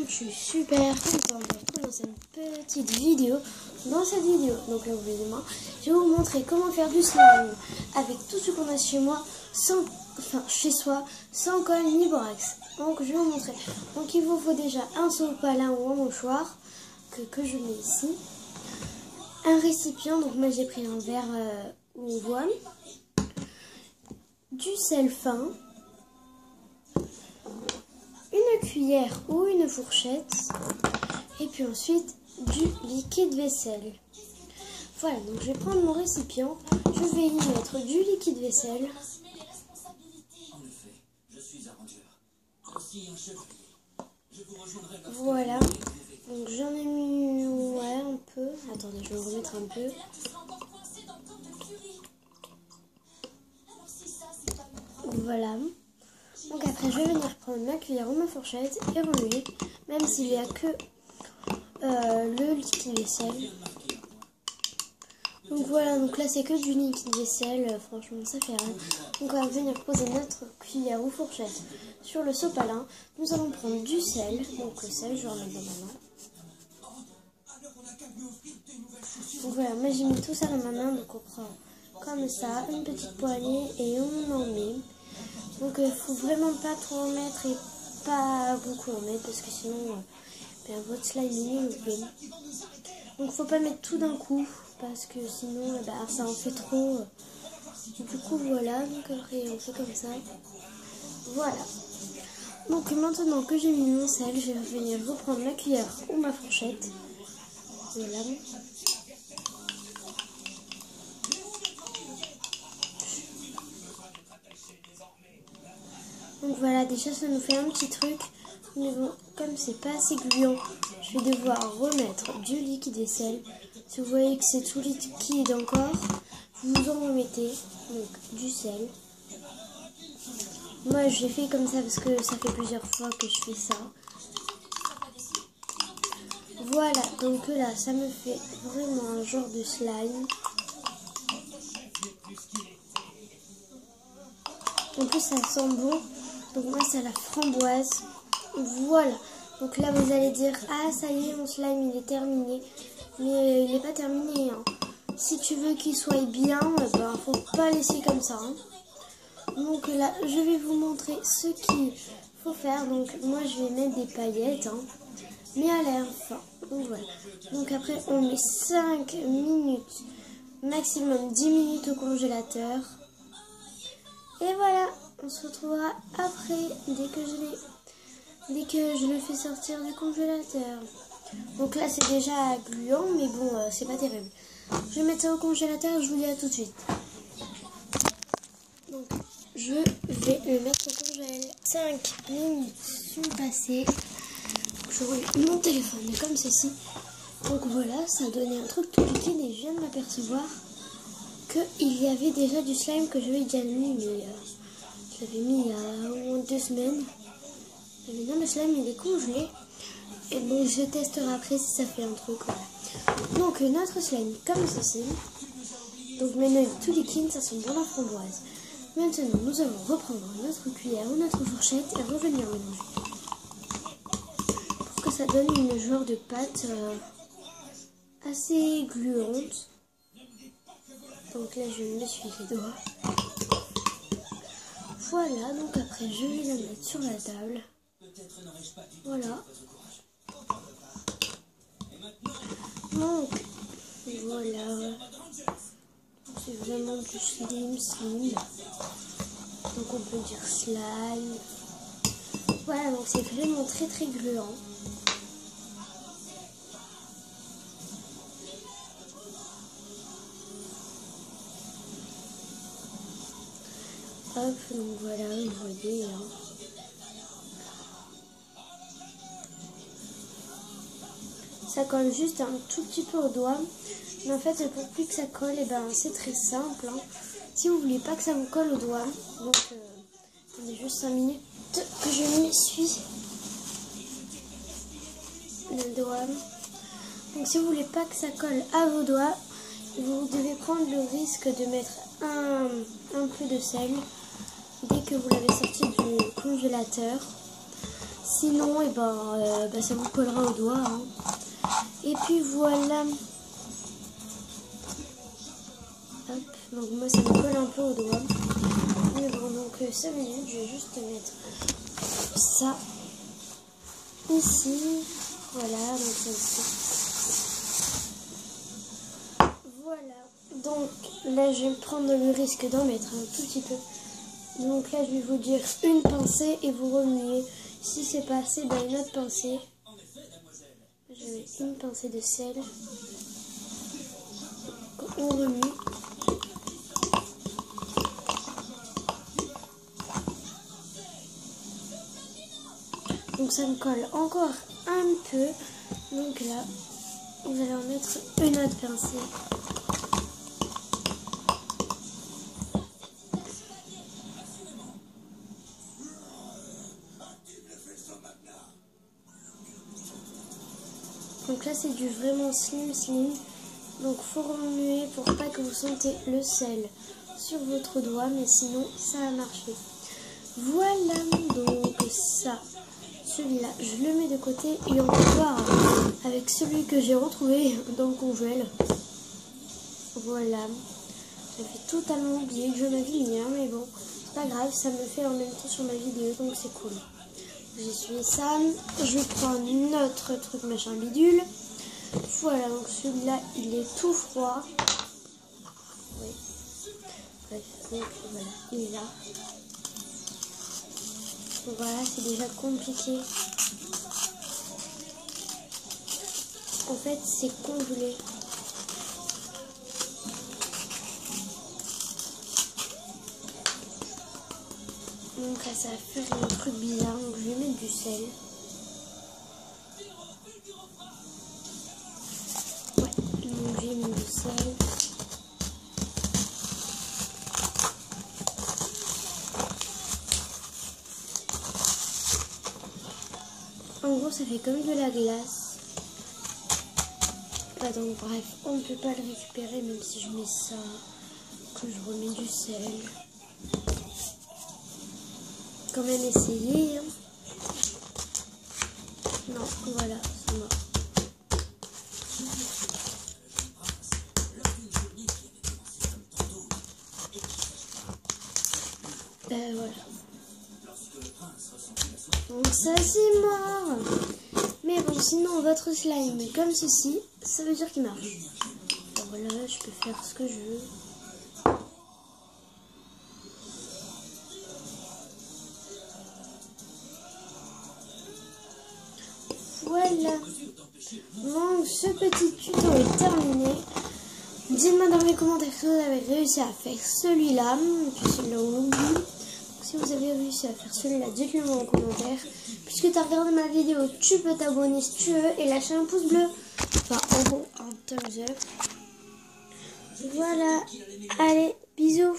je suis super contente de vous retrouver dans cette petite vidéo. Dans cette vidéo, donc là vous voyez moi, je vais vous montrer comment faire du slime avec tout ce qu'on a chez moi, chez soi, sans colle ni borax. Donc je vais vous montrer. Donc il vous faut déjà un sopalin ou un mouchoir que je mets ici, un récipient. Donc moi j'ai pris un verre où on voit, du sel fin, une cuillère ou une fourchette, et puis ensuite du liquide vaisselle. Voilà, donc je vais prendre mon récipient, je vais y mettre du liquide vaisselle. Voilà, donc j'en ai mis un peu. Attendez, je vais vous remettre un peu. Voilà. Donc après je vais venir prendre ma cuillère ou ma fourchette et remuer, même s'il n'y a que le liquide vaisselle. Donc voilà, donc là c'est que du liquide vaisselle, franchement ça fait rien. Donc on va venir poser notre cuillère ou fourchette sur le sopalin. Nous allons prendre du sel, donc le sel je vais remettre dans ma main. Donc voilà, moi j'ai mis tout ça dans ma main, donc on prend comme ça, une petite poignée et on en met. Donc il faut vraiment pas trop en mettre et pas beaucoup en mettre parce que sinon votre slime est loupé. Donc faut pas mettre tout d'un coup parce que sinon ça en fait trop. Du coup voilà, donc après on fait comme ça. Voilà. Donc maintenant que j'ai mis mon sel, je vais venir reprendre ma cuillère ou ma fourchette. Voilà. Donc voilà, déjà ça nous fait un petit truc. Mais bon, comme c'est pas assez gluant, je vais devoir remettre du liquide vaisselle. Si vous voyez que c'est tout liquide encore, vous en remettez. Donc du sel. Moi j'ai fait comme ça parce que ça fait plusieurs fois que je fais ça. Voilà, donc là ça me fait vraiment un genre de slime. En plus ça sent bon. Donc moi c'est la framboise. Voilà. Donc là vous allez dire, ah ça y est mon slime il est terminé. Mais il n'est pas terminé. Hein. Si tu veux qu'il soit bien, faut pas laisser comme ça. Hein. Donc là je vais vous montrer ce qu'il faut faire. Donc moi je vais mettre des paillettes. Hein, mais à la fin. Donc voilà. Donc après on met 5 minutes, maximum 10 minutes au congélateur. Et voilà. On se retrouvera après, dès que je le fais sortir du congélateur. Donc là c'est déjà gluant, mais bon, c'est pas terrible. Je vais mettre ça au congélateur et je vous dis à tout de suite. Donc je vais le mettre au congélateur. 5 minutes sont passées. Je roule mon téléphone comme ceci. Donc voilà, ça a donné un truc tout liquide et je viens de m'apercevoir qu'il y avait déjà du slime que j'avais déjà mis, mais je l'avais mis il y a au moins 2 semaines. Et maintenant le slime il est congelé. Et bon, je testerai après si ça fait un truc. Voilà. Donc notre slime comme ceci. Donc maintenant il est tout liquide, ça sent bon la framboise. Maintenant nous allons reprendre notre cuillère ou notre fourchette et revenir mélanger. Pour que ça donne une genre de pâte assez gluante. Donc là je me suis les doigts. Voilà, donc après je vais la mettre sur la table. Voilà. Donc voilà. C'est vraiment du slime. Donc on peut dire slime. Voilà, donc c'est vraiment très très gluant. Hop, donc voilà, vous voyez. Hein. Ça colle juste un tout petit peu au doigt. Mais en fait, pour plus que ça colle, c'est très simple. Hein. Si vous voulez pas que ça vous colle au doigt, donc attendez juste 5 minutes que je m'essuie le doigt. Donc si vous voulez pas que ça colle à vos doigts, vous devez prendre le risque de mettre un peu de sel dès que vous l'avez sorti du congélateur. Sinon, et ça vous collera au doigt. Hein. Et puis voilà. Hop, donc moi ça me colle un peu au doigt. Mais bon, donc 5 minutes, je vais juste mettre ça ici. Voilà, donc ça ici. Voilà, donc là je vais prendre le risque d'en mettre un tout petit peu. Donc là je vais vous dire une pincée et vous remuez. Si c'est pas assez, une autre pincée. Je mets une pincée de sel. On remue. Donc ça me colle encore un peu. Donc là, vous allez en mettre une autre pincée. Donc là c'est du vraiment slim. Donc faut remuer pour pas que vous sentez le sel sur votre doigt, mais sinon ça va marcher. Voilà, donc ça, celui-là je le mets de côté et on va voir avec celui que j'ai retrouvé dans le congèle. Voilà, j'avais totalement oublié que je m'avais mis, mais bon, c'est pas grave, ça me fait en même temps sur ma vidéo, donc c'est cool. J'essuie ça, je prends notre truc machin bidule. Voilà, donc celui-là il est tout froid. Oui. Bref, donc voilà, il est là. Donc voilà, c'est déjà compliqué. En fait, c'est congelé. Donc là, ça va faire un truc bizarre. Donc je vais mettre du sel. Ouais, donc j'ai mis du sel. En gros, ça fait comme de la glace. Donc bref, on ne peut pas le récupérer même si je mets ça, que je remets du sel. Quand même essayer. Hein. Non, voilà, c'est mort. Voilà. Donc ça c'est mort. Mais bon, sinon votre slime comme ceci, ça veut dire qu'il marche. Alors voilà, je peux faire ce que je veux. Voilà. Donc ce petit tuto est terminé. Dites-moi dans les commentaires si vous avez réussi à faire celui-là. Puis celui-là on oublie. Si vous avez réussi à faire celui-là, dites-le moi en commentaire. Puisque tu as regardé ma vidéo, tu peux t'abonner si tu veux et lâcher un pouce bleu. Enfin, en gros, un thumbs up. Voilà. Allez, bisous.